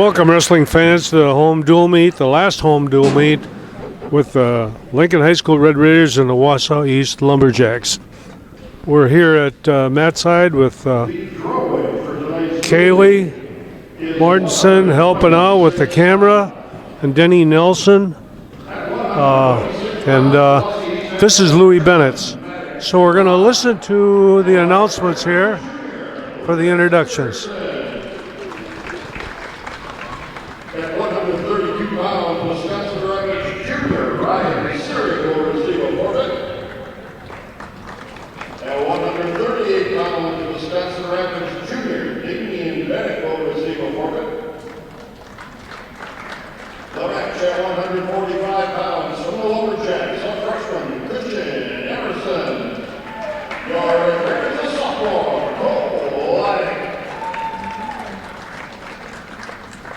Welcome, wrestling fans, to the home dual meet, the last home dual meet with the Lincoln High School Red Raiders and the Wausau East Lumberjacks. We're here at Matt's side with Kaylee Mortensen helping out with the camera, and Denny Nelson. This is Louis Benitz. So we're going to listen to the announcements here for the introductions. At 132 pounds, Wisconsin Rapids Jr. Ryan Siri will receive a forfeit. At 138 pounds, Wisconsin Rapids Jr. Damian Bennett will receive a forfeit. The match at 145 pounds from the Lumberjacks, a freshman, Christian Emerson. Your referee is a sophomore, Cole Light.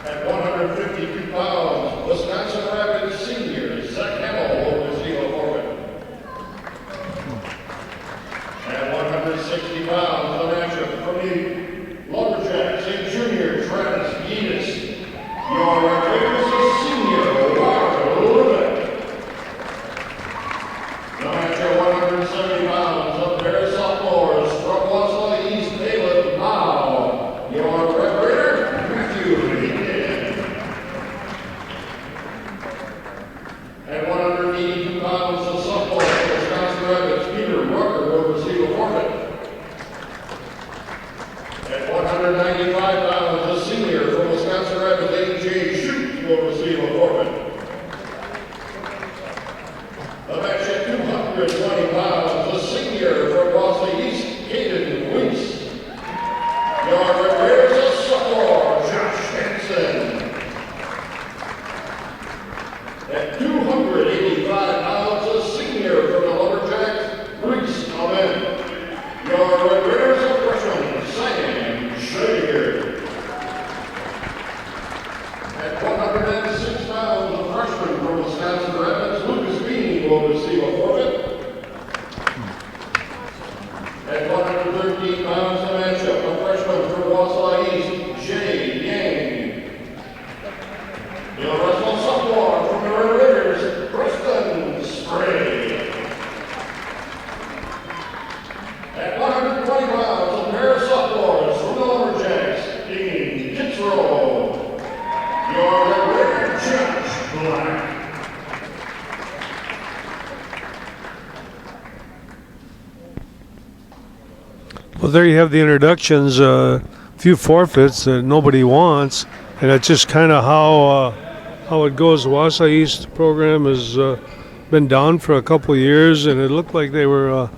At 152 pounds, Wisconsin Rapids senior Zach Hamill will receive a forfeit. At 160 pounds, the matchup from the Lumberjacks and junior Travis Yetis. Your referee is a senior Walker Lewie. The match at 170 pounds, a pair of sophomores from Wausau East, Caleb Mao. Your referee, Matthew. At 182 pounds, the sophomore Wisconsin Rapids Peter Rucker will receive a forfeit. At 195 pounds, the senior from Wisconsin Rapids A.J. Shute will receive a forfeit. The match at 220 pounds, the senior from Wausau East, Caden Weiss. Your referee is a sophomore, Josh Hansen. At 285 pounds, a senior from the Lumberjacks, Reese Amen. Your referee is a freshman, Sam Schrager. At 106 pounds, a freshman from Wisconsin Rapids, Lucas Bean will receive a forfeit. At 113 pounds, a matchup, a freshman from Wausau East, Jay Yang. Your wrestle sophomore from the Red Raiders, Preston Spray. At 120 pounds, a pair of sophomores from the Lumberjacks, Dean Kitzrow. Your Red Raider, Josh Black. Well, there you have the introductions. A few forfeits that nobody wants, and that's just kind of how it goes. The Wausau East program has been down for a couple of years, and it looked like they were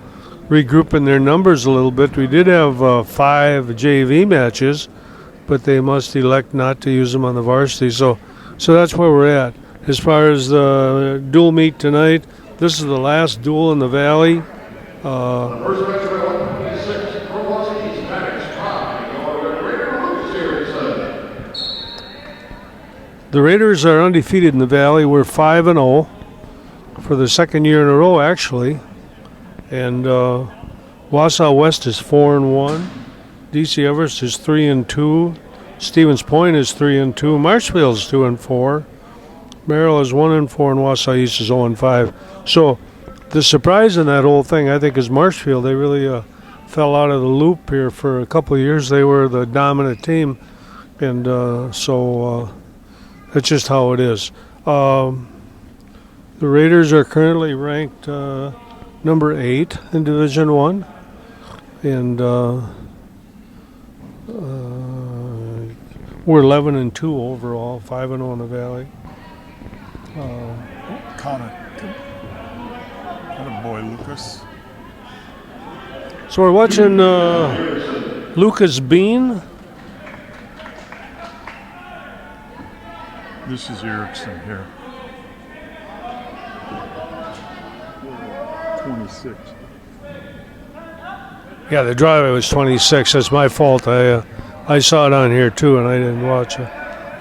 regrouping their numbers a little bit. We did have 5 JV matches, but they must elect not to use them on the varsity. So that's where we're at. As far as the dual meet tonight, this is the last duel in the Valley. First match at 126 for Wausau East, Maddox High. Your Red Raider Lucas Erickson. The Raiders are undefeated in the Valley. We're 5-0 for the second year in a row, actually. And Wausau West is 4-1. DC Everest is 3-2. Stevens Point is 3-2. Marshfield is 2-4. Merrill is 1-4, and Wausau East is 0-5. So the surprise in that whole thing, I think, is Marshfield. They really fell out of the loop here for a couple of years. They were the dominant team, and so that's just how it is. The Raiders are currently ranked number 8 in Division I, and we're 11-2 overall, 5-0 in the Valley. Boy, Lucas. So we're watching Lucas Bean. This is Erickson here. 26. Yeah, the driver was 26. That's my fault. I saw it on here too, and I didn't watch it.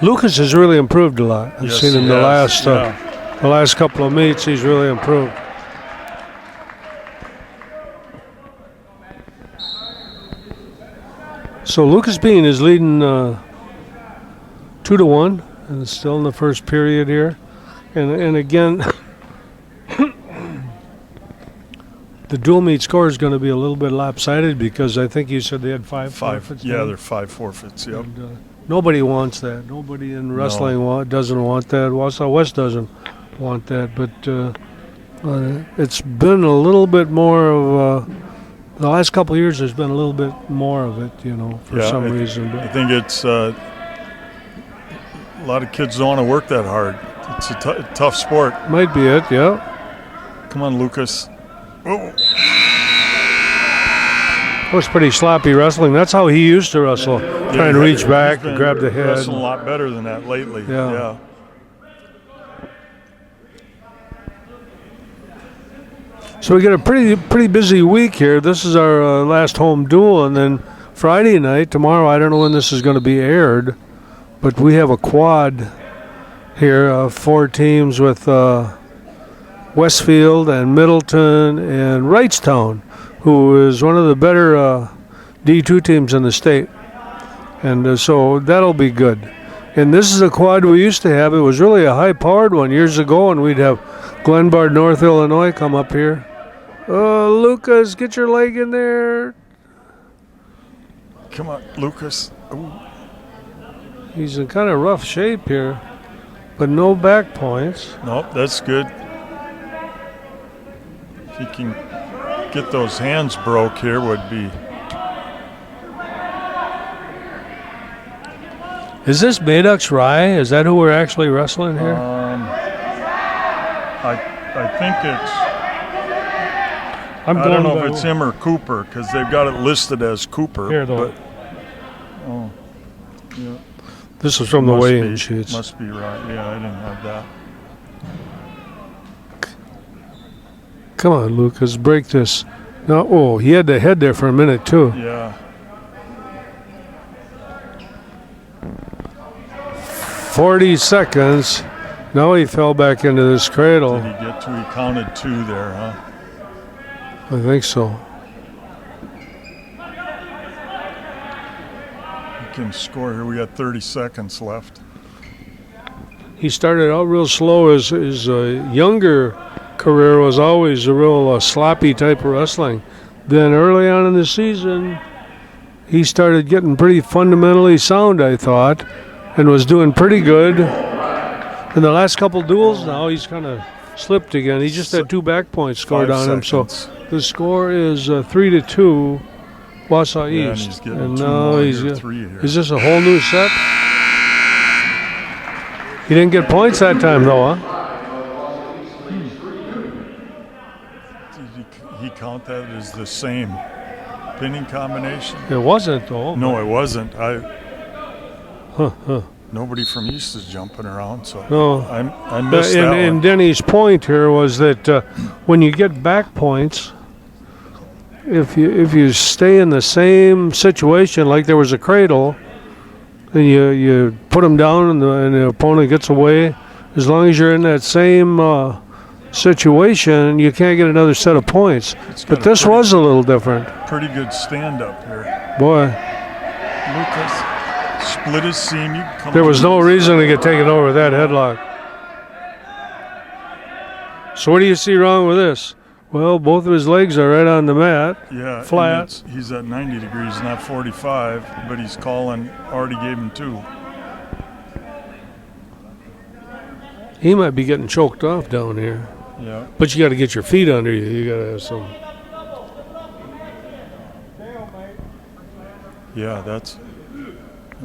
Lucas has really improved a lot. I've seen him the last couple of meets. He's really improved. So Lucas Bean is leading 2-1, and it's still in the first period here. And again, the dual meet score is going to be a little bit lopsided because I think you said they had five forfeits. Yeah, they're 5 forfeits. Yep. And, nobody wants that. Nobody in wrestling doesn't want that. Wausau West doesn't want that. But it's been a little bit more of the last couple of years. There's been a little bit more of it, for some reason. But I think it's a lot of kids don't want to work that hard. It's a tough sport. Might be it. Yeah. Come on, Lucas. Oh. It was pretty sloppy wrestling. That's how he used to wrestle. Try and reach back and grab the head. Wrestling a lot better than that lately. Yeah. So we get a pretty busy week here. This is our last home duel, and then Friday night, tomorrow, I don't know when this is going to be aired, but we have a quad here, 4 teams with Westfield and Middleton and Wrightstown, who is one of the better D2 teams in the state. And so that'll be good. And this is a quad we used to have. It was really a high-powered one years ago, and we'd have Glenbard, North Illinois come up here. Oh, Lucas, get your leg in there. Come on, Lucas. Ooh. He's in kind of rough shape here, but no back points. Nope, that's good. If he can get those hands broke here would be. Is this Maydux Rye? Is that who we're actually wrestling here? I think it's. I I'm don't know if it's him or Cooper because they've got it listed as Cooper. Here, though. But, oh, yeah. This is from the weigh-in sheets. Must be right. Yeah, I didn't have that. Come on, Lucas, break this. No, oh, he had the head there for a minute too. Yeah. 40 seconds. Now he fell back into this cradle. Did he get to? He counted 2 there, huh? I think so. He can score here. We got 30 seconds left. He started out real slow. His younger career was always a real sloppy type of wrestling. Then early on in the season, he started getting pretty fundamentally sound, I thought, and was doing pretty good. In the last couple duels now, he's kind of slipped again. He just had 2 back points scored on him. So the score is 3-2, Wausau East. And now he's getting 3 here. Is this a whole new set? He didn't get points that time, though, huh? Did he count that as the same pinning combination? It wasn't, though. No, it wasn't. Nobody from East is jumping around, so no. I missed that one. And Denny's point here was that when you get back points, if you stay in the same situation, like there was a cradle, and you put them down and the opponent gets away, as long as you're in that same situation, you can't get another set of points. But this was a little different. Pretty good stand-up here. Boy. Lucas split his seam. There was no reason to get taken over that headlock. So what do you see wrong with this? Well, both of his legs are right on the mat. Yeah, flat. He's at 90 degrees, not 45, but he's calling, already gave him 2. He might be getting choked off down here. Yeah. But you got to get your feet under you. You got to have some. Yeah, that's.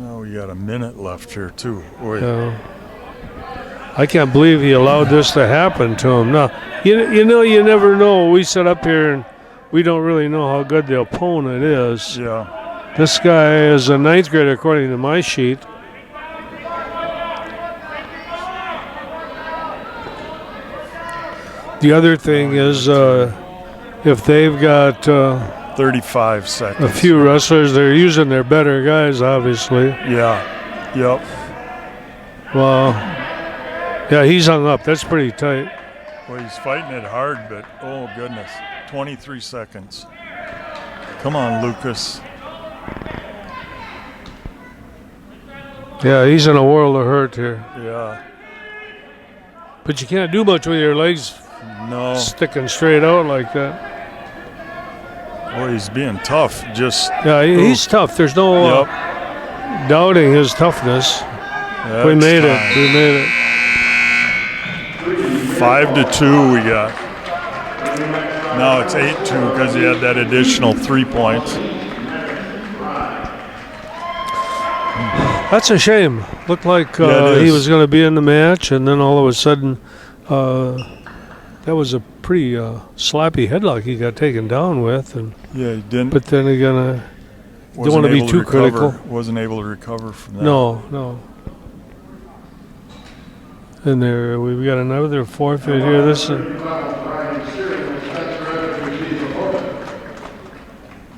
Oh, we got a minute left here too. I can't believe he allowed this to happen to him. Now, you never know. We sit up here and we don't really know how good the opponent is. Yeah. This guy is a 9th grader according to my sheet. The other thing is if they've got 35 seconds. A few wrestlers, they're using their better guys, obviously. Yeah. Yep. Well, yeah, he's hung up. That's pretty tight. Well, he's fighting it hard, but oh, goodness. 23 seconds. Come on, Lucas. Yeah, he's in a world of hurt here. Yeah. But you can't do much with your legs No. sticking straight out like that. Boy, he's being tough. Just. Yeah, he's tough. There's no Yep. doubting his toughness. We made it. We made it. 5-2 we got. Now it's 8-2 because he had that additional 3 points. That's a shame. Looked like Yeah, it he is. was going to be in the match, and then all of a sudden, that was a pretty slappy headlock he got taken down with. And Yeah, he didn't. but then again, don't wasn't want to be able too recover. critical. Wasn't able to recover from that. No. And there we got another forfeit here. This is.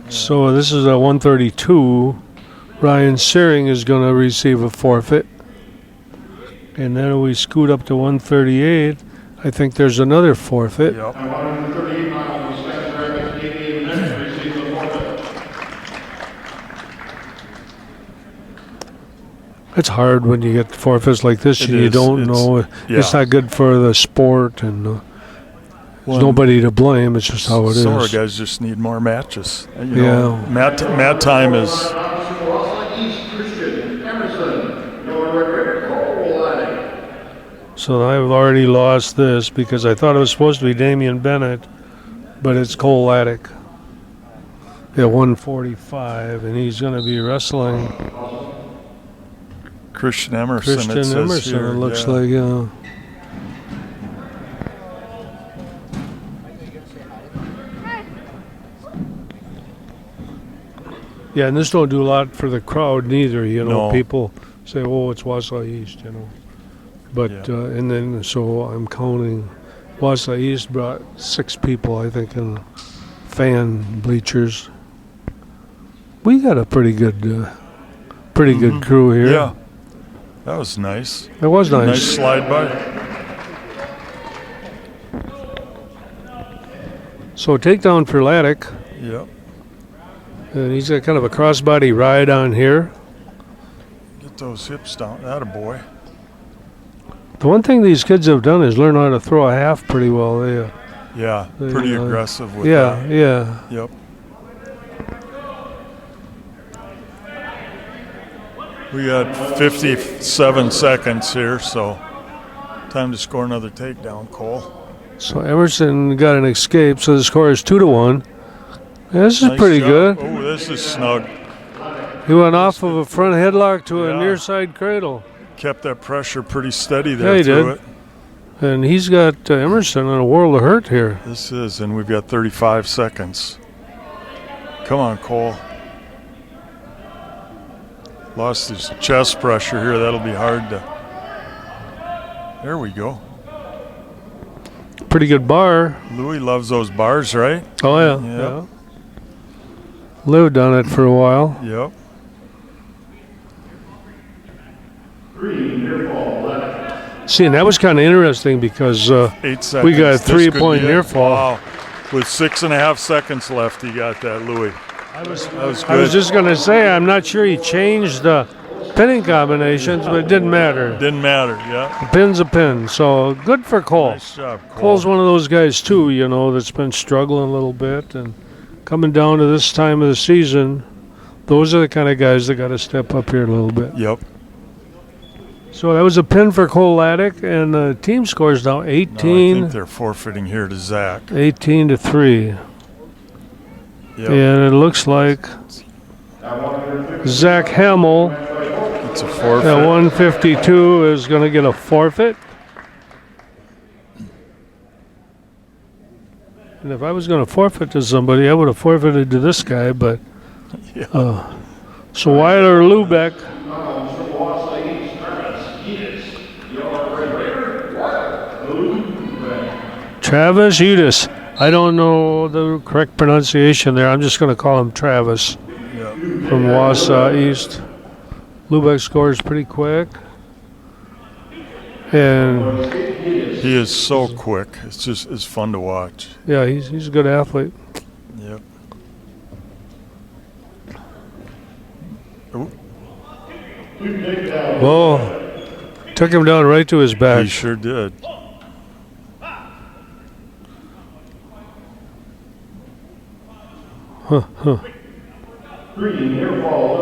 So this is a 132. Ryan Searing is going to receive a forfeit. And then we scoot up to 138. I think there's another forfeit. Yep. It's hard when you get forfeits like this It and you is. don't know. It's not good for the sport, and there's nobody to blame. It's just how it is. Some of our guys just need more matches. You Yeah. know, mat time is. So I've already lost this because I thought it was supposed to be Damian Bennett, but it's Cole Laddick at 145, and he's going to be wrestling Christian Emerson. Christian it says Emerson, here. it looks Yeah. like. Yeah, and this don't do a lot for the crowd neither, you know. No. People say, oh, it's Wausau East, you know. But, Yeah. and then, so I'm counting, Wausau East brought 6 people, I think, in fan bleachers. We got a pretty good crew here. Yeah. That was nice. It was nice. Nice slide by. So takedown for Laddick. Yep. And he's got kind of a crossbody ride on here. Get those hips down. Attaboy. The one thing these kids have done is learn how to throw a half pretty well. Yeah. Pretty aggressive with Yeah, that. yeah. Yep. We got 57 seconds here, so time to score another takedown, Cole. So Emerson got an escape, so the score is 2-1. This is Nice pretty job. good. Oh, this is snug. He went off of a front headlock to a Yeah. near side cradle. Kept that pressure pretty steady there Yeah, he through did. it. And he's got Emerson in a world of hurt here. This is, and we've got 35 seconds. Come on, Cole. Lost his chest pressure here. That'll be hard to. There we go. Pretty good bar. Lewie loves those bars, right? Oh, yeah. Yeah. Lived on it for a while. Yep. See, and that was kind of interesting because 8 seconds. we got a This 3-point could be it. near fall. Wow. With 6.5 seconds left, he got that, Lewie. That was good. I was just going to say, I'm not sure he changed the pinning combinations, but it didn't matter. Didn't matter, yeah. A pin's a pin. So good for Cole. Nice job, Cole. Cole's one of those guys, too, you know, that's been struggling a little bit. And coming down to this time of the season, those are the kind of guys that got to step up here a little bit. Yep. So that was a pin for Cole Laddick, and the team scores now No, I 18 think they're forfeiting here to Zach. 18-3. Yep. And it looks like Zach Hamill It's a forfeit. at 152 is going to get a forfeit. And if I was going to forfeit to somebody, I would have forfeited to this guy. But Yeah. so Weiler Lubeck, Travis Udis. I don't know the correct pronunciation there. I'm just going to call him Travis Yep. from Wausau East. Lubeck scores pretty quick. And He is so quick. It's fun to watch. yeah, he's a good athlete. Yep. Ooh. Whoa. Took him down right to his back. He sure did. Green, near fall,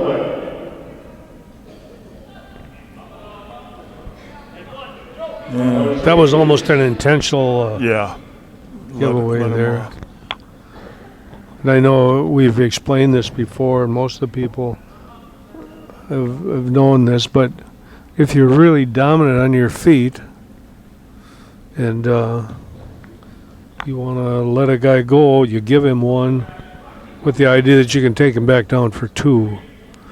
Lewie. That was almost an intentional Yeah. giveaway Let him there. off. And I know we've explained this before, and most of the people have known this, but if you're really dominant on your feet and you want to let a guy go, you give him one with the idea that you can take him back down for two.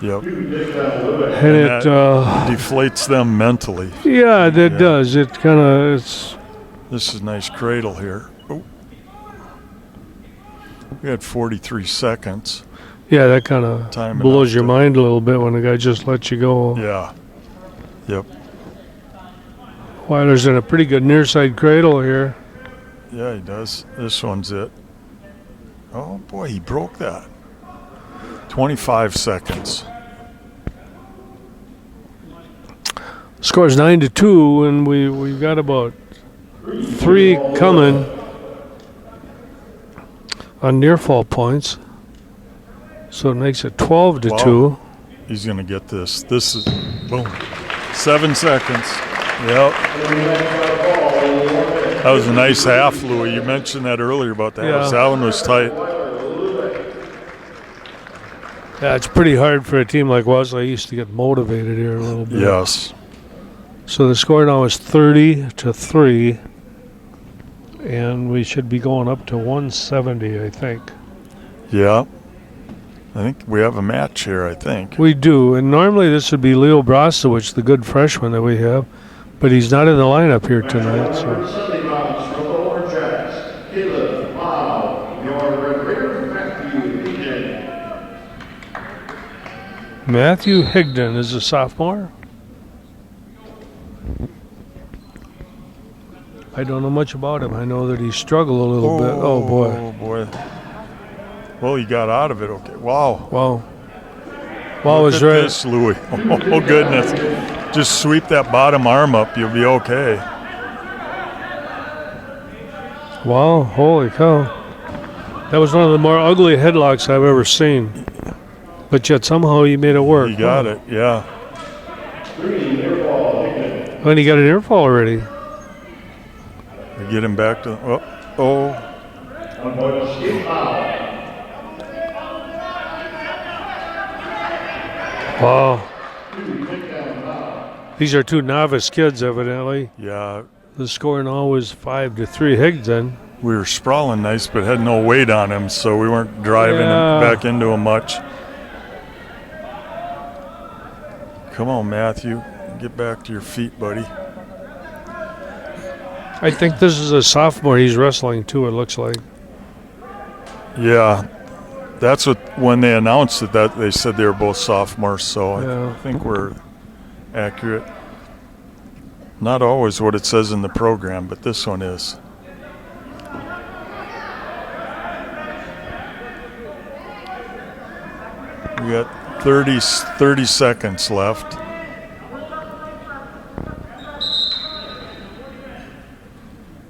Yep. And that deflates them mentally. yeah, that does. It kind of, it's, This is a nice cradle here. Oh. We had 43 seconds. yeah, that kind of Time blows enough your to- mind a little bit when a guy just lets you go. Yeah. Yep. Weiler's in a pretty good near side cradle here. Yeah, he does. This one's it. Oh, boy, he broke that. 25 seconds. Score's 9-2, and we've got about 3 coming on near fall points. So it makes it 12-2. Wow. He's going to get this. This is, boom, 7 seconds. Yep. That was a nice half, Louie. You mentioned that earlier about the halves. Yeah. That one was tight. Yeah, it's pretty hard for a team like Wausau East to get motivated here a little bit. Yes. So the score now is 30-3, and we should be going up to 170, I think. Yeah. I think we have a match here, I think. We do, and normally this would be Leo Brasowicz, the good freshman that we have, but he's not in the lineup here tonight. So 70 pounds from the Lower Jacks. Caleb, wow, your rear Matthew Higdon. Matthew Higdon is a sophomore. I don't know much about him. I know that he struggled a little bit. Oh, boy. Oh, boy. Well, he got out of it. Okay. Wow. Wow. Wow Look is at right. this, Louie. Oh, goodness. Just sweep that bottom arm up. You'll be okay. Wow, holy cow. That was one of the more ugly headlocks I've ever seen. But yet somehow he made it work. He got it, yeah. And he got an ear fall already. We get him back to, oh. Wow. These are 2 novice kids, evidently. Yeah. The score now is 5-3 Higdon. We were sprawling nice, but had no weight on him, so we weren't driving him back into him much. Come on, Matthew. Get back to your feet, buddy. I think this is a sophomore he's wrestling too, it looks like. Yeah. That's what, when they announced it, that they said they were both sophomores, so Yeah. I think we're accurate. Not always what it says in the program, but this one is. We got 30 seconds left.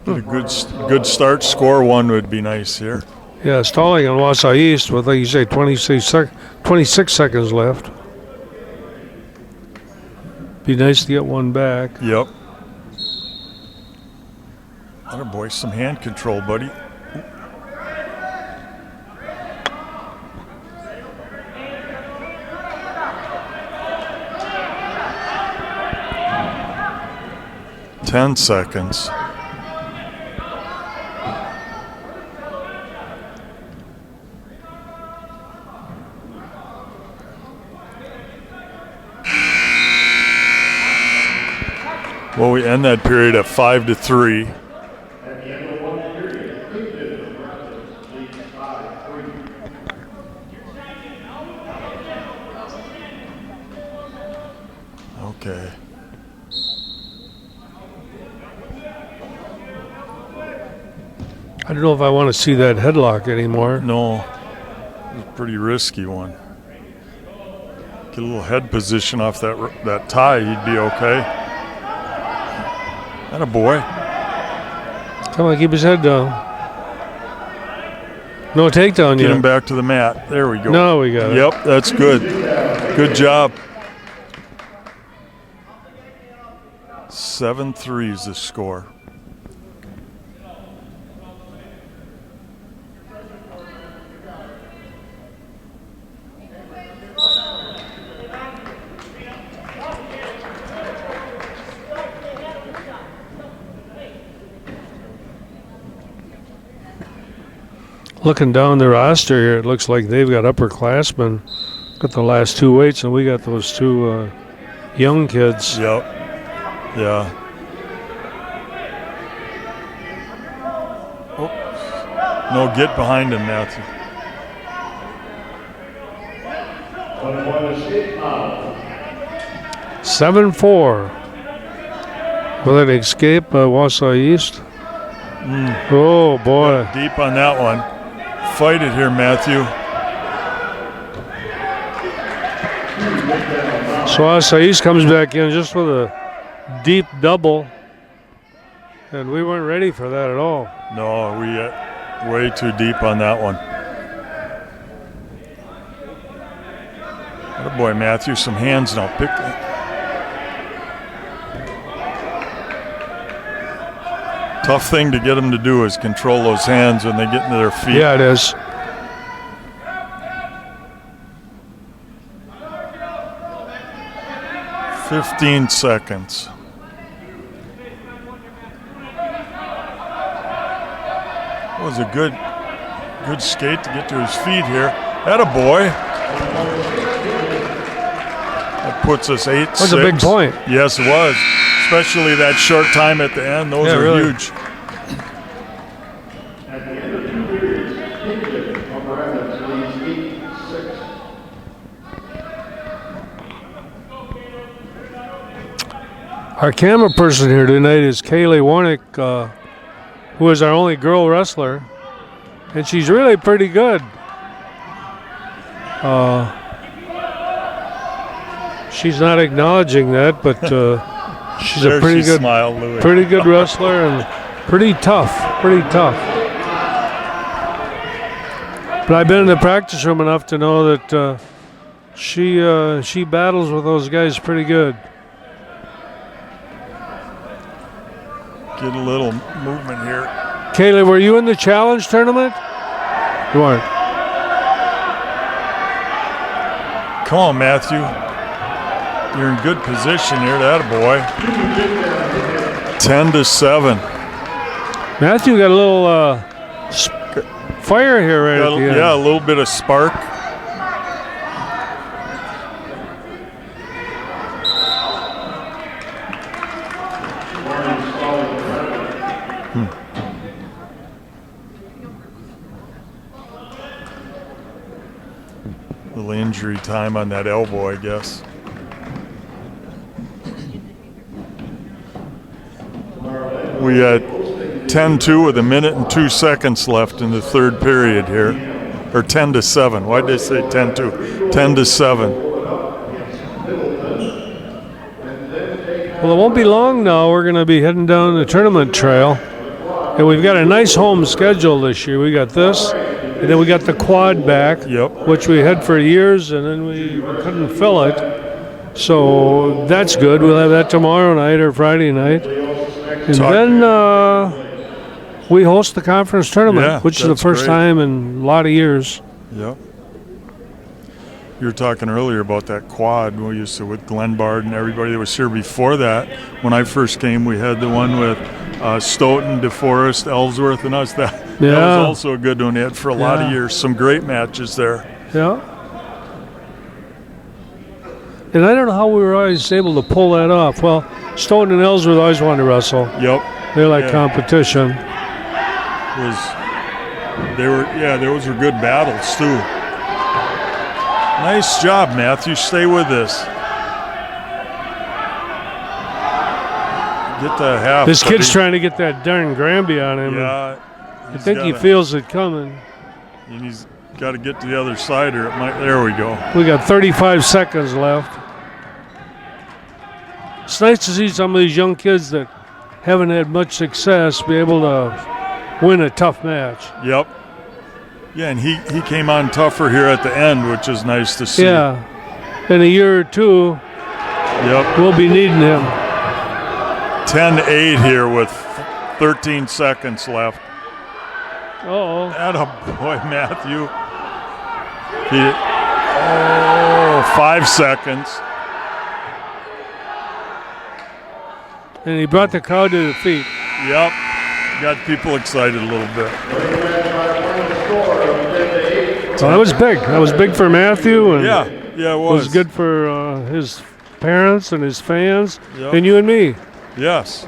Get a good start. Score 1 would be nice here. Yeah, stalling on Wausau East with, like you say, 26 seconds left. Be nice to get one back. Yep. Atta boy, some hand control, buddy. Ten seconds. Well, we end that period at 5-3. At the end of one period, Higdon leads 5-3. Okay. I don't know if I want to see that headlock anymore. No, it's a pretty risky one. Get a little head position off that tie, he'd be okay. That a boy. Come on, keep his head down. No takedown Get yet. him back to the mat. There we go. No, we got it. Yep, that's good. Good job. 7-3 is the score. Looking down the roster here, it looks like they've got upperclassmen. Got the last two weights, and we got those two young kids. Yep. Yeah. Oh. No, get behind him, Matthew. 7-4. Will it escape Wausau East? Oh, boy. Yeah, deep on that one. Fight it here, Matthew. So Wausau East comes back in just with a deep double. And we weren't ready for that at all. No, we got way too deep on that one. Oh boy, Matthew, some hands now. Pick that. Tough thing to get them to do is control those hands when they get into their feet. Yeah, it is. "15 seconds. That was a good skate to get to his feet here. Atta boy. That puts us 8-6. That was a big point. Yes, it was. Especially that short time at the end. Those are really huge. At the end of 2 periods, Upper Evans leads 8-6. Our camera person here tonight is Kaylee Warnick, who is our only girl wrestler, and she's really pretty good. She's not acknowledging that, but she's There a pretty she good, smiled, Louie. pretty good wrestler and pretty tough. But I've been in the practice room enough to know that she battles with those guys pretty good. Get a little movement here. Kaylee, were you in the challenge tournament? You weren't. Come on, Matthew. You're in good position here. That boy. 10-7. Matthew got a little fire here right at the end. Yeah, a little bit of spark. Little injury time on that elbow, I guess. We had 10-2 with 1 minute and 2 seconds left in the third period here. Or 10-7. Why did they say 10-2? 10-7. Well, it won't be long now. We're going to be heading down the tournament trail. And we've got a nice home schedule this year. We got this, and then we got the quad back, Yep. which we had for years, and then we couldn't fill it. So that's good. We'll have that tomorrow night or Friday night. And then we host the conference tournament, Yeah, which is the that's first great. time in a lot of years. Yep. You were talking earlier about that quad we used to with Glenn Bard and everybody that was here before that. When I first came, we had the one with Stoughton, DeForest, Ellsworth, and us. That was also a good one. They had for a lot of years. Some great matches there. Yeah. And I don't know how we were always able to pull that off. Well, Stoughton and Ellsworth always wanted to wrestle. Yep. They like Yeah. competition. Those were good battles too. Nice job, Matthew. Stay with this. Get the half. This buddy. kid's trying to get that darn Granby on him. Yeah. I think he feels it coming. And he's Got to get to the other side, or it might. There we go. We got 35 seconds left. It's nice to see some of these young kids that haven't had much success be able to win a tough match. Yep. Yeah, and he came on tougher here at the end, which is nice to see. Yeah. In a year or two, yep, we'll be needing him. 10-8 here with 13 seconds left. Uh-oh. Attaboy, Matthew. 5 seconds. And he brought the crowd to their feet. Yep. Got people excited a little bit. Well, that was big. That was big for Matthew. And yeah, it was. It was good for his parents and his fans, yep, and you and me. Yes.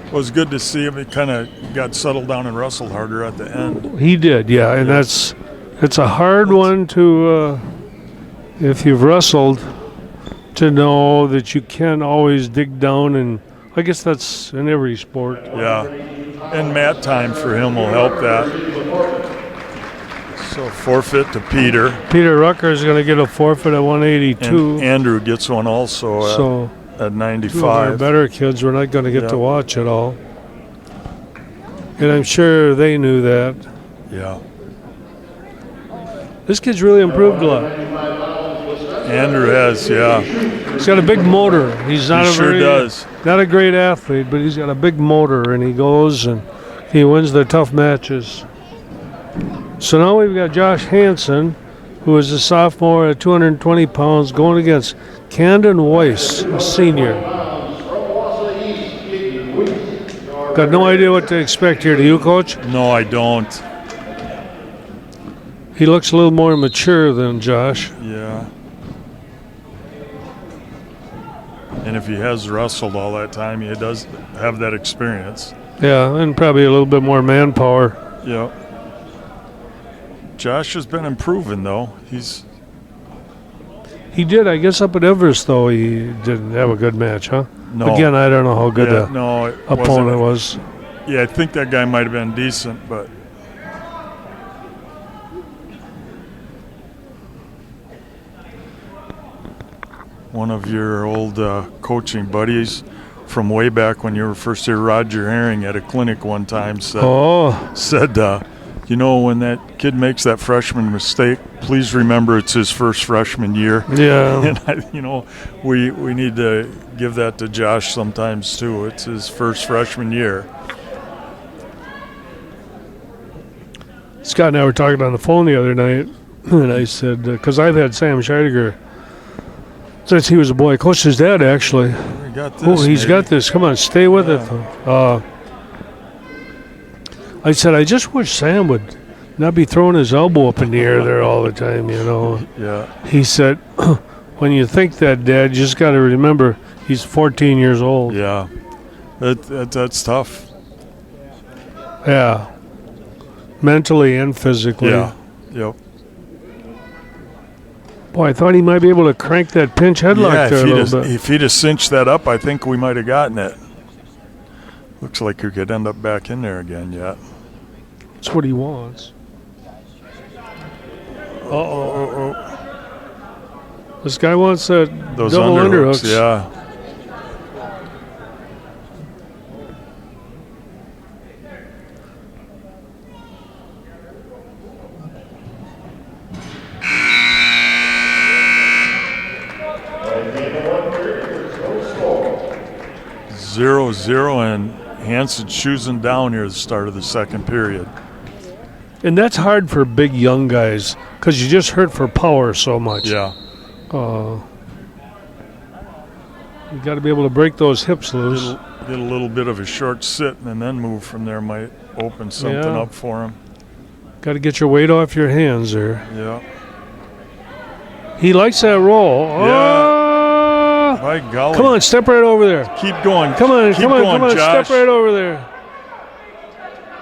It was good to see him. He kind of got settled down and wrestled harder at the end. He did, yeah. And it's a hard one to, if you've wrestled, to know that you can't always dig down, and I guess that's in every sport. Yeah. And mat time for him will help that. So forfeit to Peter. Peter Rucker is going to get a forfeit at 182. And Andrew gets one also at 95. Two of our better kids we're not going to get to watch at all. And I'm sure they knew that. Yeah. This kid's really improved a lot. Andrew has, yeah. He's got a big motor. He's not does. Not a great athlete, but he's got a big motor, and he goes and he wins the tough matches. So now we've got Josh Hansen, who is a sophomore at 220 pounds, going against Camden Weiss, a senior. Got no idea what to expect here. Do you, Coach? No, I don't. He looks a little more mature than Josh. Yeah. And if he has wrestled all that time, he does have that experience. Yeah, and probably a little bit more manpower. Yeah. Josh has been improving, though. He did, I guess, up at Everest, though. He didn't have a good match, huh? No. Again, I don't know how good the opponent was. Yeah, I think that guy might have been decent, but one of your old coaching buddies from way back when you were first here, Roger Herring, at a clinic one time said, you know, when that kid makes that freshman mistake, please remember it's his first freshman year. Yeah. And, we need to give that to Josh sometimes, too. It's his first freshman year. Scott and I were talking on the phone the other night, and I said, because I've had Sam Scheidegger since he was a boy. Coached his dad, actually. He's got this. Come on, stay with it. I said, I just wish Sam would not be throwing his elbow up in the air there all the time, Yeah. He said, when you think that, Dad, you just got to remember he's 14 years old. Yeah. That's tough. Yeah. Mentally and physically. Yeah. Yep. Boy, I thought he might be able to crank that pinch headlock there a little bit. If he'd have cinched that up, I think we might have gotten it. Looks like he could end up back in there again yet. That's what he wants. This guy wants those double underhooks. Yeah. Zero, and Hansen choosing down here at the start of the second period. And that's hard for big young guys because you just hurt for power so much. Yeah. You got to be able to break those hips loose. Get a little bit of a short sit and then move from there might open something up for him. Got to get your weight off your hands there. Yeah. He likes that roll. Yeah. By golly. Come on, step right over there. Keep going. Come on, Josh. step right over there.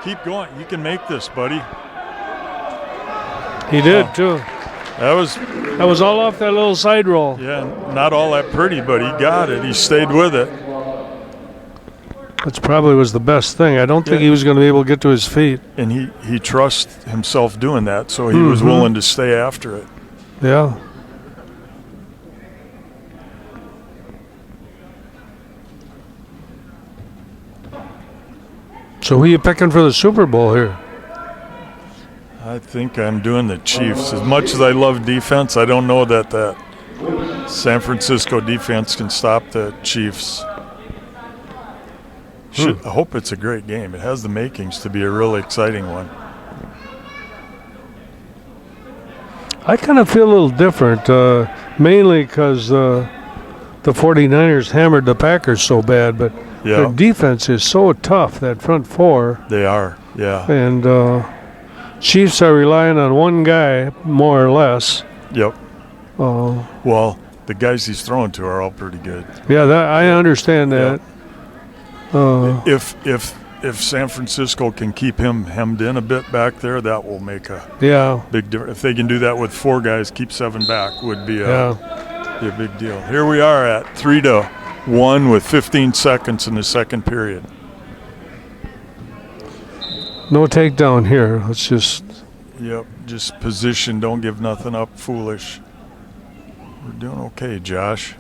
Keep going. You can make this, buddy. He did, too. That was all off that little side roll. Yeah, not all that pretty, but he got it. He stayed with it. That's probably was the best thing. I don't think he was going to be able to get to his feet. And he trusts himself doing that, so he was willing to stay after it. Yeah. So who are you picking for the Super Bowl here? I think I'm doing the Chiefs. As much as I love defense, I don't know that San Francisco defense can stop the Chiefs. I hope it's a great game. It has the makings to be a really exciting one. I kind of feel a little different, mainly because the 49ers hammered the Packers so bad, but their defense is so tough, that front four. They are, yeah. And Chiefs are relying on one guy, more or less. Yep. Well, the guys he's throwing to are all pretty good. Yeah, I understand that. If San Francisco can keep him hemmed in a bit back there, that will make a big difference. If they can do that with 4 guys, keep 7 back would be a big deal. Here we are at 3-1 with 15 seconds in the second period. No takedown here. Let's just. Yep, just position. Don't give nothing up. Foolish. We're doing okay, Josh.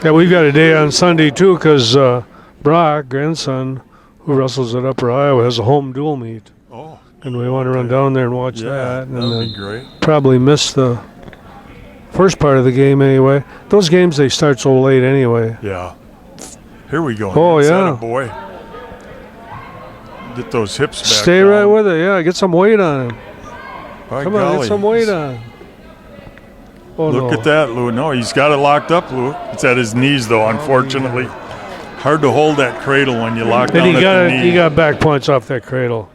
Yeah, we've got a day on Sunday too, because Brock, grandson, who wrestles at Upper Iowa, has a home dual meet. Oh. And we want to run down there and watch that. And that'd be great. Probably miss the first part of the game anyway. Those games, they start so late anyway. Yeah. Here we go. Oh, yeah. Boy. Get those hips back. Stay down. right with it. Yeah, get some weight on him. Come on, get some weight on. Oh, Look at that, Lou. No, he's got it locked up, Lou. It's at his knees, though, unfortunately. Hard to hold that cradle when you lock down at the knee. He got back points off that cradle.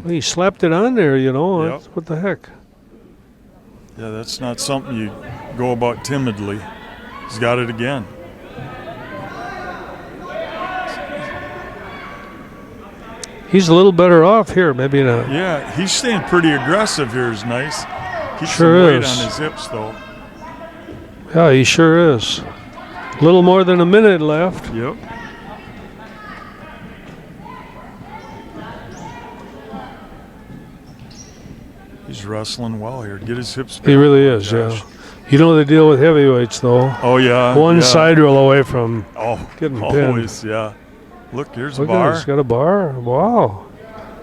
He slapped it on there, you know. Yep. What the heck? Yeah, that's not something you go about timidly. He's got it again. He's a little better off here, maybe not. Yeah, he's staying pretty aggressive here is nice. Keeps Sure some weight is. on his hips, though. Yeah, he sure is. A little more than a minute left. Yep. He's wrestling well here. Get his hips back. He really is, Josh. yeah. You know the deal with heavyweights, though. Oh, yeah. One side roll away from getting pinned. Always, yeah. Look, here's Look a bar. He's got a bar. Wow.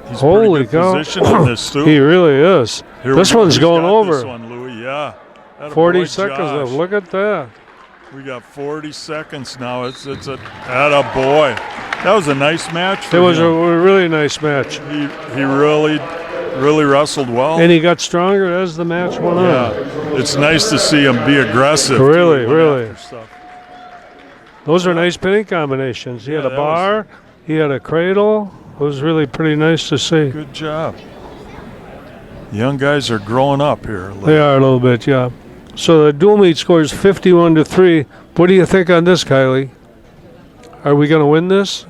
He's Holy pretty good cow. position in this, too. He really is. Here This we go. one's He's going got over. This one, Louie, yeah. Atta 40 boy, seconds Josh. left. Look at that. We got 40 seconds now. It's a boy. That was a nice match for It was him. a really nice match. He really wrestled well. And he got stronger as the match went on. Yeah, it's nice to see him be aggressive. Really, too, really. after stuff. Those are nice pinning combinations. He had a that bar, he had a cradle. It was really pretty nice to see. Good job. Young guys are growing up here. They are a little bit, yeah. So the dual meet scores 51-3. What do you think on this, Kylie? Are we going to win this?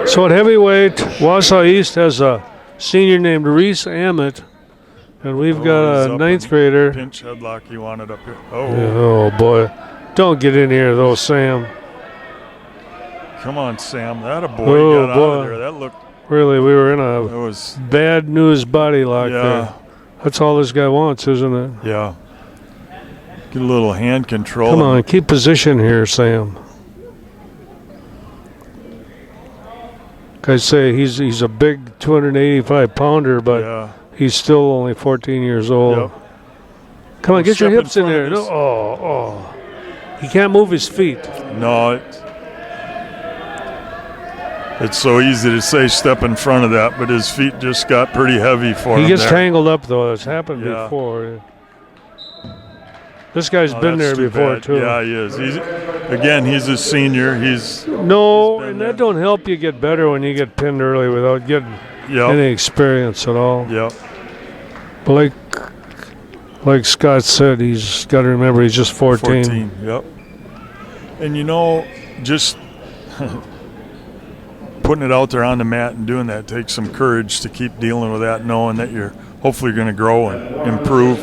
So at heavyweight, Wausau East has a senior named Reese Ammett, and we've got he's a up ninth in grader. Pinch headlock, you want it up here. Oh boy. Don't get in here though, Sam. Come on, Sam. That a boy Oh, got out boy. of there. That looked. Really, we were in That a was. bad news body lock Yeah. there. That's all this guy wants, isn't it? Yeah. Get a little hand control. Come on, keep position here, Sam. I say he's a big 285 pounder, but Yeah. he's still only 14 years old. Yep. Come on, get Step your in hips in front there. of No, this. oh. He can't move his feet. No, it's so easy to say step in front of that, but his feet just got pretty heavy for him. He gets there. tangled up, though. It's happened Yeah. before. This guy's Oh, been there that's too before, bad. too. Yeah, he is. He's a senior. No, been and there. that don't help you get better when you get pinned early without getting Yep. any experience at all. Yep. But like Scott said, he's got to remember he's just 14. 14. Yep. And you know, just putting it out there on the mat and doing that takes some courage to keep dealing with that, knowing that you're hopefully going to grow and improve.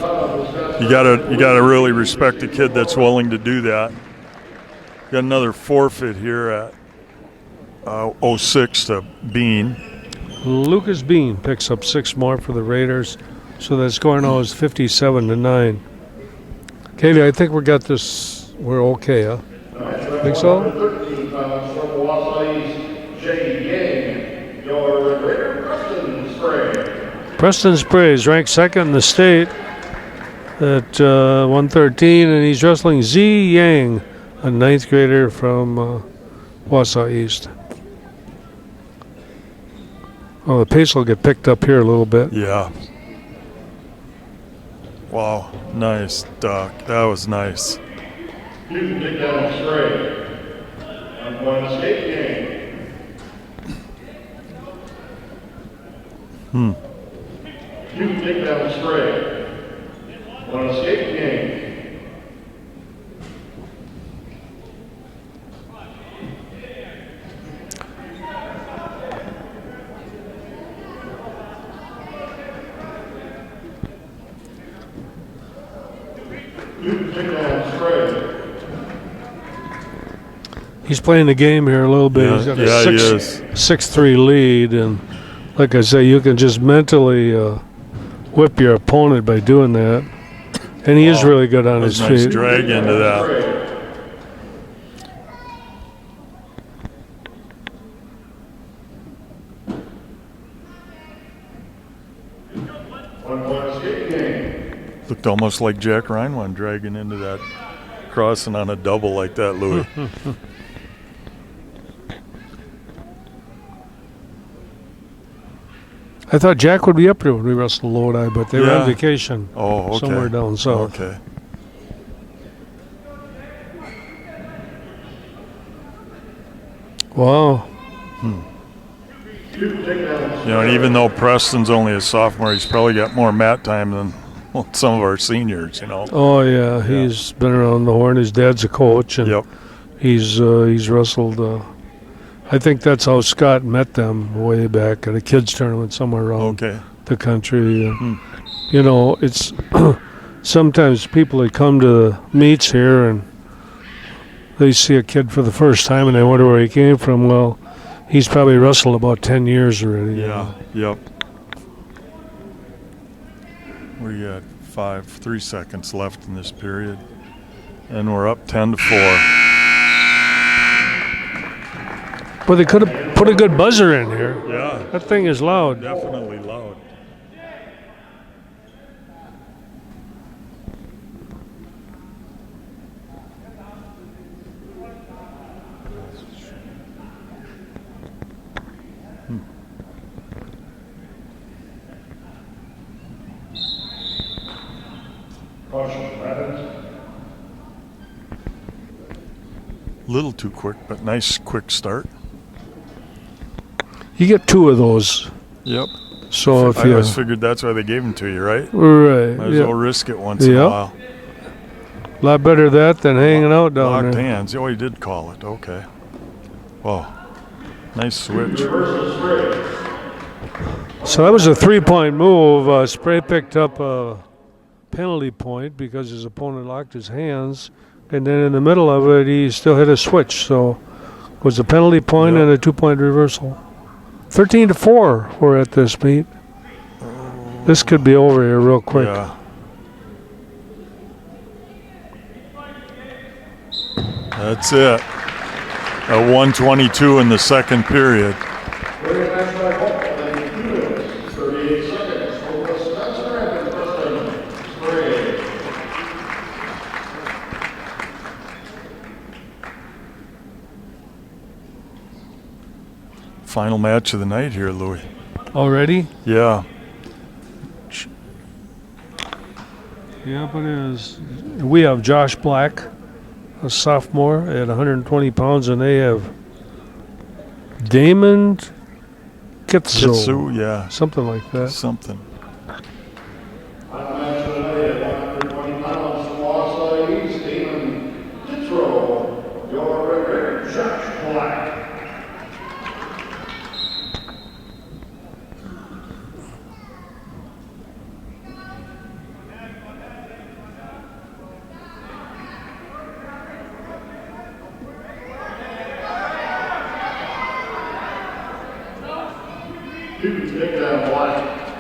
You gotta really respect a kid that's willing to do that. Got another forfeit here at 06 to Bean. Lucas Bean picks up 6 more for the Raiders, so the score now is 57-9. Katie, I think we got this. We're okay, huh? Think so? 13 pounds from Wausau East, J. Yang. Your Raider, Preston Spray. Preston Spray is ranked second in the state at 113, and he's wrestling Z Yang, a 9th grader from Wausau East. Oh, the pace will get picked up here a little bit. Yeah. Wow, nice, Doc. That was nice. You can take down Spray. I'm going to skate game. You can take down Spray. On a skate game. You can take down Spray. He's playing the game here a little bit. Yeah, He's got yeah, a he is. 6-3 lead, and like I say, you can just mentally whip your opponent by doing that. And he is really good on his Nice feet. drag into that. Looked almost like Jack Reinwan dragging into that, crossing on a double like that, Louis. I thought Jack would be up there when we wrestled Lodi, but they were on vacation somewhere down south. Okay. Wow. You know, and even though Preston's only a sophomore, he's probably got more mat time than some of our seniors, you know. Oh, yeah. He's been around the horn. His dad's a coach, and he's wrestled. I think that's how Scott met them way back at a kids tournament somewhere around the country. You know, it's sometimes people that come to meets here and they see a kid for the first time and they wonder where he came from. Well, he's probably wrestled about 10 years already. Yeah, yep. We got 3 seconds left in this period, and we're up 10-4. Well, they could have put a good buzzer in here. Yeah. That thing is loud. Definitely loud. Little too quick, but nice quick start. You get 2 of those. Yep. So if I always figured that's why they gave them to you, right? Right. Might as well risk it once in a while. A lot better that than hanging out down Locked there. hands. Oh, he did call it. Okay. Wow. Nice switch. So that was a 3-point move. Spray picked up a penalty point because his opponent locked his hands. And then in the middle of it, he still hit a switch. So it was a penalty point and a 2-point reversal. 13-4 we're at this meet. This could be over here real quick. Yeah. That's it. At 1:22 in the second period. Final match of the night here, Louis. Already? Yeah. Yep, it is. We have Josh Black, a sophomore at 120 pounds, and they have Damon Kitsu. Yeah. Something like that. Something. Judge Black.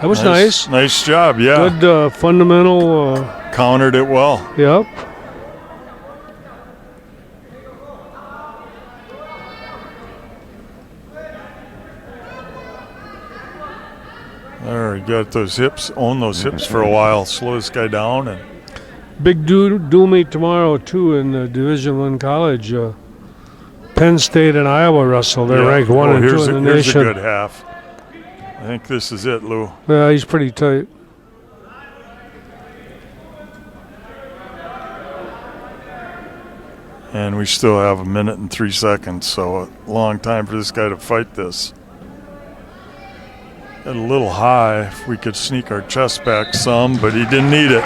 That was nice. Nice job, yeah. Good fundamental. Countered it well. Yep. There, you got those hips, own those hips for a while. Slow this guy down. And Big dual meet tomorrow, too, in Division I college. Penn State and Iowa wrestle. They're ranked 1 and 2 in the here's nation. a good half. I think this is it, Lou. Yeah, he's pretty tight. And we still have 1 minute and 3 seconds, so a long time for this guy to fight this. Got a little high. If we could sneak our chest back some, but he didn't need it.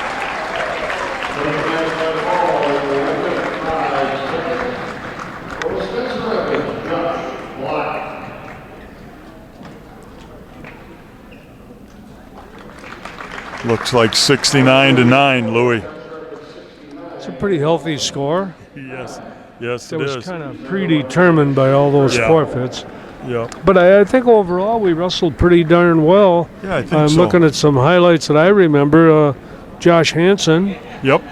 Looks like 69-9, Louis. It's a pretty healthy score. Yes, It it was is. kind of predetermined by all those forfeits. Yeah, But I think overall we wrestled pretty darn well. yeah, I think I'm so. looking at some highlights that I remember. Josh Hansen Yep.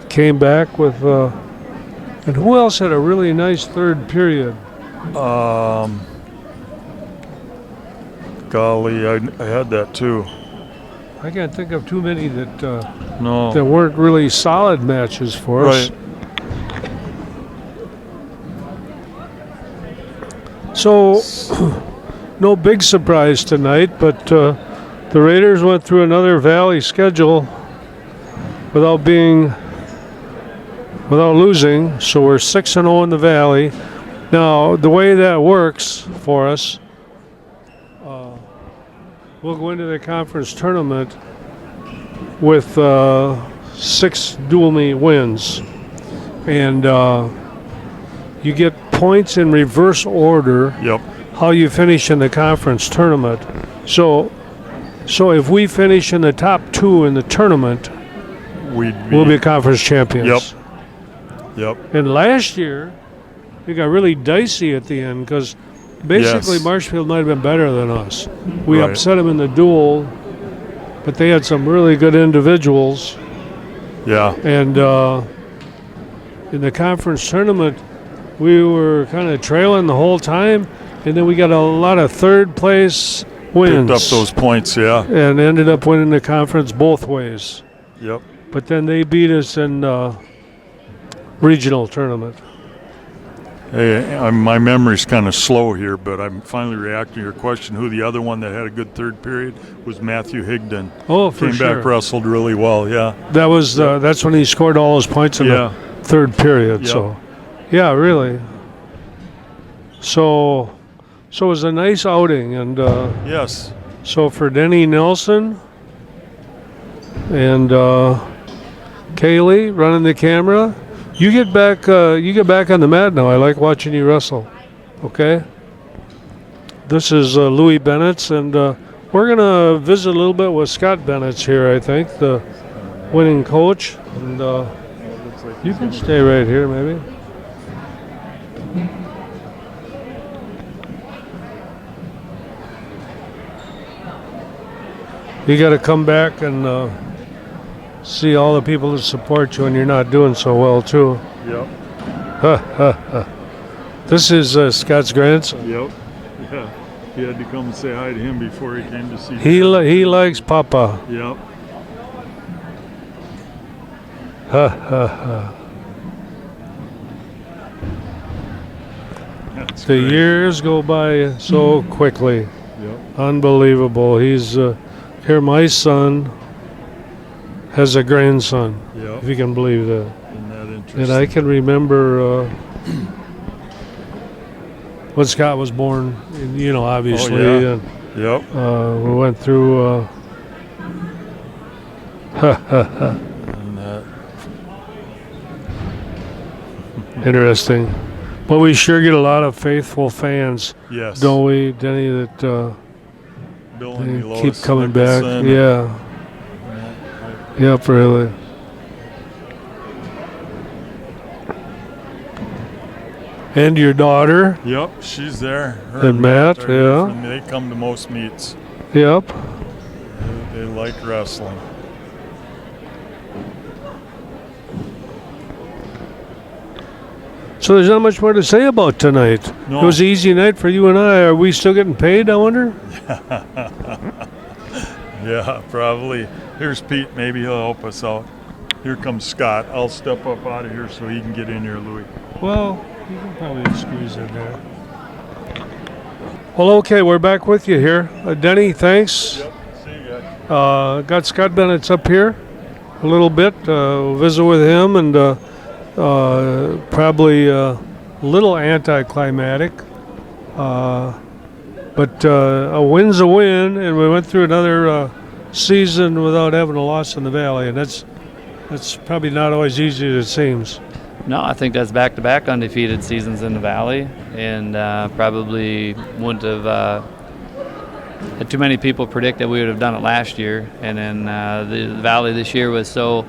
came back with, and who else had a really nice third period? Golly, I had that too. I can't think of too many that No. that weren't really solid matches for us. Right. So, no big surprise tonight, but the Raiders went through another Valley schedule without losing. So we're 6-0 in the Valley. Now, the way that works for us, we'll go into the conference tournament with 6 dual meet wins, and you get points in reverse order. Yep. How you finish in the conference tournament. So if we finish in the top 2 in the tournament, we'll be conference champions. Yep. And last year, it got really dicey at the end because basically Yes. Marshfield might have been better than us. We Right. upset them in the duel, but they had some really good individuals. Yeah. And in the conference tournament, we were kind of trailing the whole time, and then we got a lot of third place wins. Picked up those points, yeah. And ended up winning the conference both ways. Yep. But then they beat us in regional tournament. Hey, my memory's kind of slow here, but I'm finally reacting to your question. Who the other one that had a good third period was Matthew Higdon. Oh, for Came sure. back, wrestled really well, yeah. That was that's when he scored all his points in the third period. Yep. So, yeah, really. So it was a nice outing, and Yes. so for Denny Nelson and Kaylee running the camera, you get back on the mat now. I like watching you wrestle. Okay. This is Louis Benitz, and we're gonna visit a little bit with Scott Benitz here. I think the winning coach, and you can stay right here, maybe. You got to come back and see all the people that support you when you're not doing so well, too. Yep. This is Scott's grandson. Yep. Yeah. He had to come and say hi to him before he came to see He likes Papa. Yep. That's The great. years go by so quickly. Yep. Unbelievable. He's here. My son has a grandson, Yep. if you can believe that. Isn't that interesting? And I can remember when Scott was born, obviously. Oh, yeah. And Yep. we went through. And that. Interesting. But we sure get a lot of faithful fans, Yes. don't we, Denny, that Bill and they Lois keep coming back? Nicholson. Yeah. Yep, really. And your daughter Yep, she's there. Her and Matt, are here yeah. from- They come to most meets. Yep. They like wrestling. So there's not much more to say about tonight. No. It was an easy night for you and I. Are we still getting paid, I wonder? Yeah, probably. Here's Pete. Maybe he'll help us out. Here comes Scott. I'll step up out of here so he can get in here, Louie. Well, you can probably squeeze in there. Well, okay, we're back with you here. Denny, thanks. Yep. See you guys. Got Scott Benitz up here a little bit. We'll visit with him, and probably a little anticlimactic. But a win's a win, and we went through another season without having a loss in the Valley, and that's probably not always easy as it seems. No, I think that's back-to-back undefeated seasons in the Valley, and probably wouldn't have had too many people predict that we would have done it last year. And then the Valley this year was so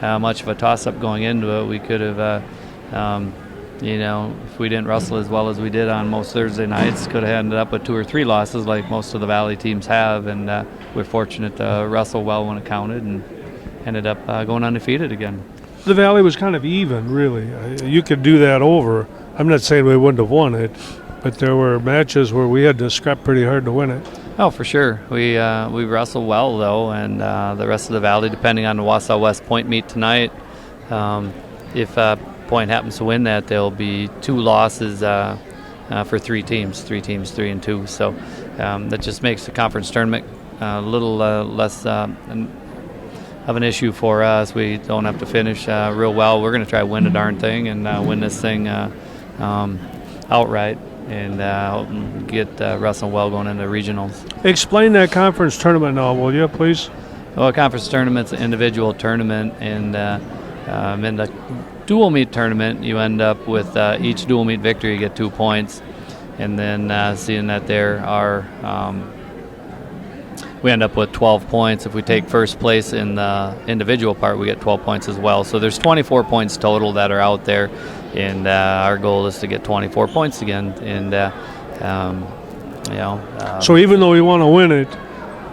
much of a toss-up going into it. We could have, if we didn't wrestle as well as we did on most Thursday nights, could have ended up with 2 or 3 losses like most of the Valley teams have. And we're fortunate to wrestle well when it counted and ended up going undefeated again. The Valley was kind of even, really. You could do that over. I'm not saying we wouldn't have won it, but there were matches where we had to scrap pretty hard to win it. Oh, for sure. We wrestled well, though, and the rest of the Valley, depending on the Wausau West Point meet tonight, if Point happens to win that, there'll be 2 losses for 3 teams, 3-2. So that just makes the conference tournament a little less of an issue for us. We don't have to finish real well. We're going to try to win the darn thing and win this thing outright and get wrestling well going into regionals. Explain that conference tournament now, will you, please? Well, a conference tournament's an individual tournament, and in the dual meet tournament, you end up with each dual meet victory, you get 2 points, and then seeing that there are we end up with 12 points. If we take first place in the individual part, we get 12 points as well. So there's 24 points total that are out there, and our goal is to get 24 points again. And so even though we want to win it,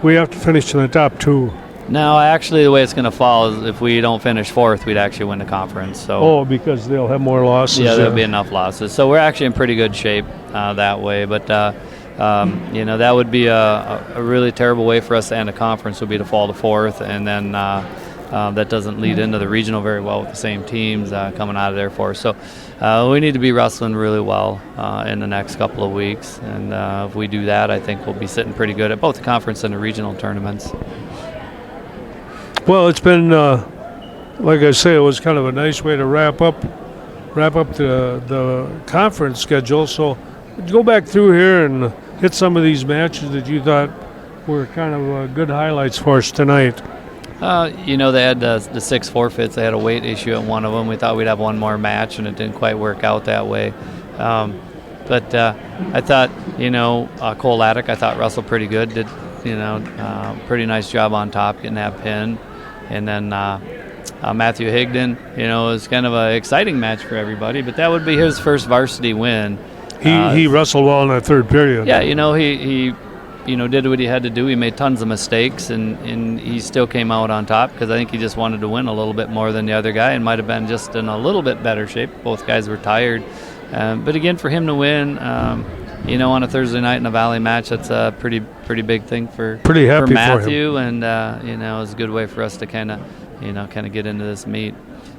we have to finish in the top 2. No, actually, the way it's going to fall is if we don't finish 4th, we'd actually win the conference. So because they'll have more losses. Yeah, there'll be enough losses. So we're actually in pretty good shape that way. But that would be a really terrible way for us to end a conference, would be to fall to 4th, and then that doesn't lead into the regional very well with the same teams coming out of there for us. So we need to be wrestling really well in the next couple of weeks, and if we do that, I think we'll be sitting pretty good at both the conference and the regional tournaments. Well, it's been, like I say, it was kind of a nice way to wrap up the conference schedule. So go back through here and hit some of these matches that you thought were kind of good highlights for us tonight. They had the 6 forfeits. They had a weight issue at one of them. We thought we'd have one more match, and it didn't quite work out that way. But I thought, Cole Attic, I thought wrestled pretty good. Did, pretty nice job on top, getting that pin. And then Matthew Higdon, it was kind of an exciting match for everybody, but that would be his first varsity win. He wrestled well in that third period. Yeah, he did what he had to do. He made tons of mistakes, and he still came out on top because I think he just wanted to win a little bit more than the other guy and might have been just in a little bit better shape. Both guys were tired. But again, for him to win, on a Thursday night in a Valley match, that's a pretty big thing for Matthew, and it was a good way for us to kind of get into this meet.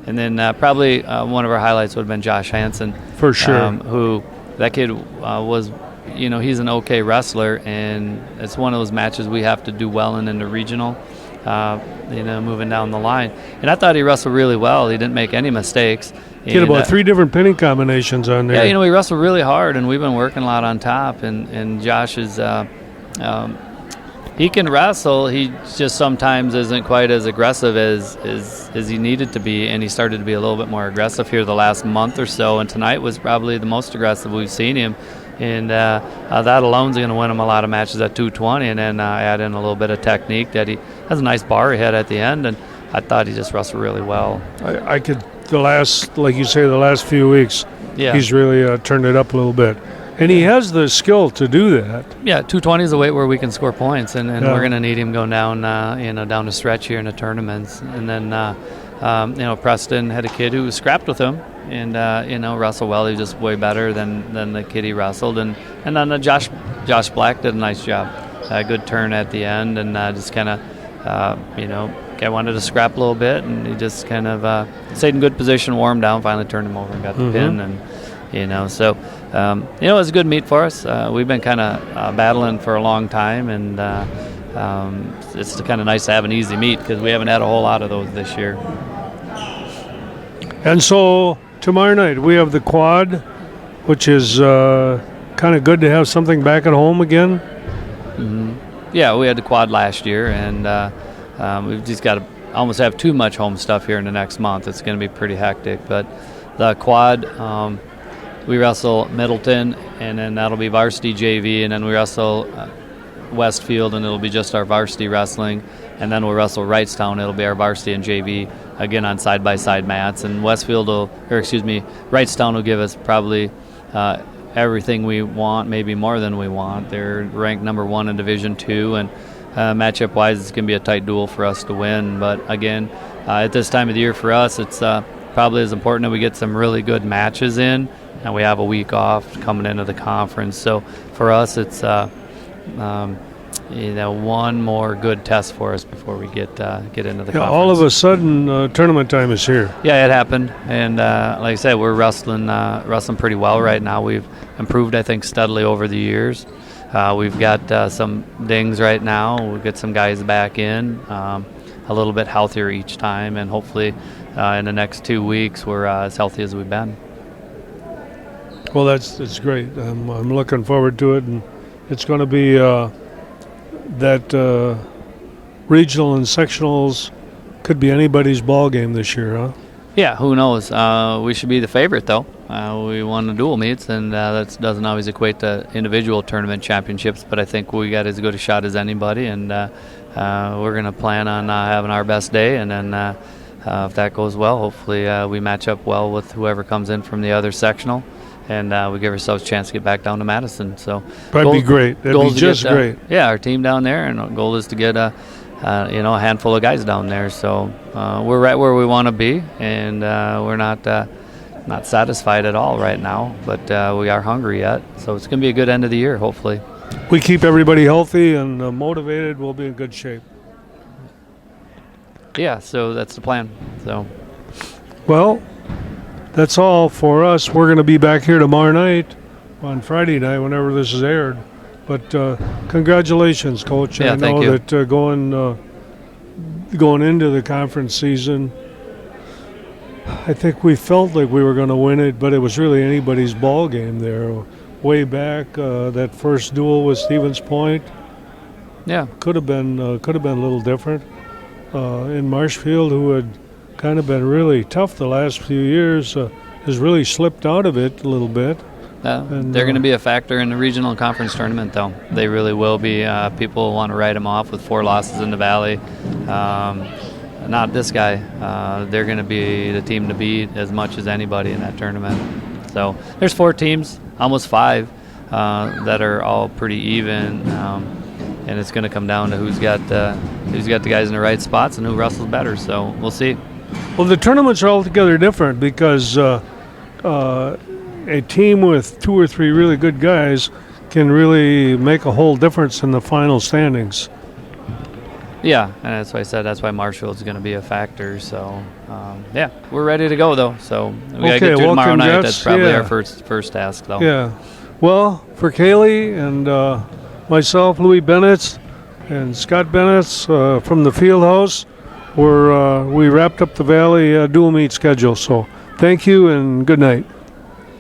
And then probably one of our highlights would have been Josh Hansen, for sure, who that kid was. He's an okay wrestler, and it's one of those matches we have to do well in the regional, moving down the line. And I thought he wrestled really well. He didn't make any mistakes. He had about 3 different pinning combinations on there. Yeah, we wrestled really hard, and we've been working a lot on top. And Josh is, he can wrestle. He just sometimes isn't quite as aggressive as he needed to be, and he started to be a little bit more aggressive here the last month or so, and tonight was probably the most aggressive we've seen him. And that alone is going to win him a lot of matches at 220, and then add in a little bit of technique that he has a nice bar he had at the end, and I thought he just wrestled really well. I could, like you say, the last few weeks, he's really turned it up a little bit. And he has the skill to do that. Yeah, 220 is a weight where we can score points, and we're going to need him going down, down the stretch here in the tournaments. And then, Preston had a kid who scrapped with him, and wrestled well. He was just way better than the kid he wrestled. And then Josh Black did a nice job, a good turn at the end, and just kind of, guy wanted to scrap a little bit, and he just kind of stayed in good position, wore him down, finally turned him over and got the pin, and. So it was a good meet for us. We've been kind of battling for a long time, and it's kind of nice to have an easy meet because we haven't had a whole lot of those this year. And so tomorrow night we have the quad, which is kind of good to have something back at home again. Mm-hmm. Yeah, we had the quad last year, and we've just got to almost have too much home stuff here in the next month. It's going to be pretty hectic, but the quad. We wrestle Middleton, and then that'll be varsity JV, and then we wrestle Westfield, and it'll be just our varsity wrestling, and then we'll wrestle Wrightstown. It'll be our varsity and JV, again on side-by-side mats, and Wrightstown will give us probably everything we want, maybe more than we want. They're ranked number 1 in Division II, and matchup-wise, it's going to be a tight duel for us to win, but again, at this time of the year for us, it's probably as important that we get some really good matches in, and we have a week off coming into the conference. So for us, it's one more good test for us before we get into the conference. All of a sudden, tournament time is here. Yeah, it happened, and like I said, we're wrestling pretty well right now. We've improved, I think, steadily over the years. We've got some dings right now. We'll get some guys back in, a little bit healthier each time, and hopefully in the next 2 weeks we're as healthy as we've been. Well, that's great. I'm looking forward to it, and it's going to be that regional and sectionals could be anybody's ball game this year, huh? Yeah, who knows? We should be the favorite, though. We won the dual meets, and that doesn't always equate to individual tournament championships, but I think we got as good a shot as anybody, and we're going to plan on having our best day, and then if that goes well, hopefully we match up well with whoever comes in from the other sectional, and we give ourselves a chance to get back down to Madison. So that'd be great. That'd be just great. Yeah, our team down there, and our goal is to get a handful of guys down there. So we're right where we want to be, and we're not satisfied at all right now, but we are hungry yet. So it's going to be a good end of the year, hopefully. We keep everybody healthy and motivated, we'll be in good shape. Yeah, so that's the plan. So, well, that's all for us. We're going to be back here tomorrow night, on Friday night, whenever this is aired. But congratulations, Coach. Yeah, I know thank you. that going into the conference season, I think we felt like we were going to win it, but it was really anybody's ball game there. Way back, that first duel with Stevens Point, could have been a little different. In Marshfield, who had kind of been really tough the last few years, has really slipped out of it a little bit. And they're going to be a factor in the regional and conference tournament, though. They really will be. People want to write them off with 4 losses in the Valley. Not this guy. They're going to be the team to beat as much as anybody in that tournament. So there's 4 teams, almost 5, that are all pretty even, and it's going to come down to who's got the guys in the right spots and who wrestles better. So we'll see. Well, the tournaments are altogether different because a team with 2 or 3 really good guys can really make a whole difference in the final standings. Yeah, and that's why I said that's why Marshfield's going to be a factor. So, we're ready to go, though. So we got to get through tomorrow night. That's probably our first task, though. Yeah. Well, for Kaylee and myself, Louis Benitz, and Scott Benitz from the field house, we wrapped up the Valley dual meet schedule. So thank you and good night.